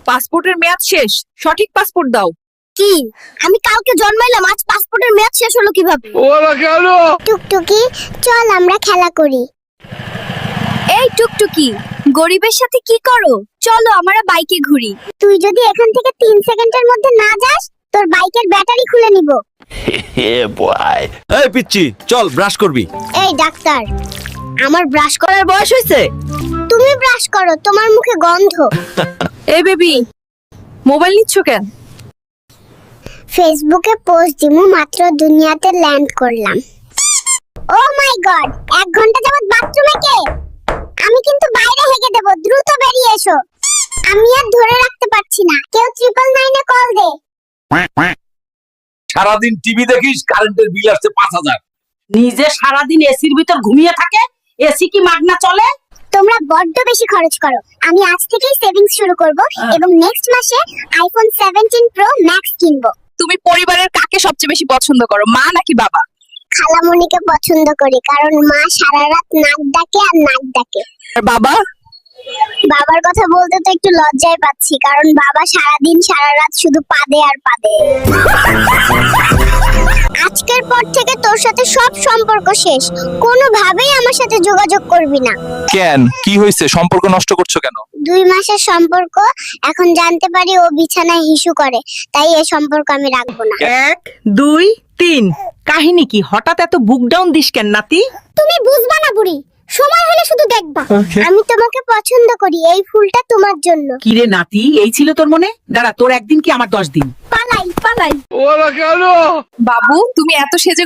পাসপোর্টের মেয়াদ শেষ, সঠিক পাসপোর্ট দাও। কি? আমি কালকে জন্মাইলাম, আজ পাসপোর্টের মেয়াদ শেষ হলো কিভাবে? ওরা কেন? টুকটুকি, চল আমরা খেলা করি। এই টুকটুকি, গরিবের সাথে কি করো? চলো আমরা বাইকে ঘুরি। তুই যদি এখান থেকে 3 সেকেন্ডের মধ্যে না যাস, তোর বাইকের ব্যাটারি খুলে নিব। এই পিচ্চি, চল ব্রাশ করবি। এই ডাক্তার, আমার ব্রাশ করার বয়স হয়েছে। তুমি ব্রাশ করো, তোমার মুখে গন্ধ। এই বেবি, মোবাইল নিচ্ছ কেন? ফেসবুকে পোস্ট দিমু, মাত্র দুনিয়াতে ল্যান্ড করলাম। ও মাই গড, 1 ঘন্টা যাবত বাথরুমে কে? আমি কিন্তু বাইরে হেগে দেব, দ্রুত বেরিয়ে এসো। আমি আর ধরে রাখতে পারছি না, কেউ 999 এ কল দে। সারাদিন টিভি দেখিস, কারেন্টের বিল আসছে 5000। নিজে সারাদিন এসির ভিতর ঘুমিয়ে থাকে, এসি কি মাগনা চলে? তোমরা বড্ড বেশি খরচ করো। আমি আজ থেকেই সেভিংস শুরু করব এবং নেক্সট মাসে আইফোন 17 প্রো ম্যাক্স কিনবো। তুমি পরিবারের কাকে সবচেয়ে বেশি পছন্দ করো, মা নাকি বাবা? খালামণিকে পছন্দ করি, কারণ মা সারা রাত নাক ডাকে আর নাক ডাকে। আর বাবা? বাবার কথা বলতে তো একটু লজ্জায় পাচ্ছি, কারণ বাবা সারাদিন সারা রাত শুধু পাদে আর পাদে। আজকের পর থেকে তোর সাথে সব সম্পর্ক শেষ, কোনোভাবেই আমার সাথে যোগাযোগ করবি না। কেন, কি হয়েছে? সম্পর্ক নষ্ট করছো কেন? 2 মাসের সম্পর্ক, এখন জানতে পারি ও বিছানায় হিসু করে, তাই এই সম্পর্ক আমি রাখবো না। 1 2 3 কাহিনী কি? হঠাৎ এত বুক ডাউন দিস কেন নাতি? তুমি বুঝবা না বুড়ি, সময় হলে শুধু দেখবা। আমি তোমাকে পছন্দ করি, এই ফুলটা তোমার জন্য। কি রে নাতি, এই ছিল তোর মনে? দাঁড়া, তোর একদিন কি আমার 10 দিন। পালাই পালাই। ওরা কেন? বাবু, তুমি এত সেজে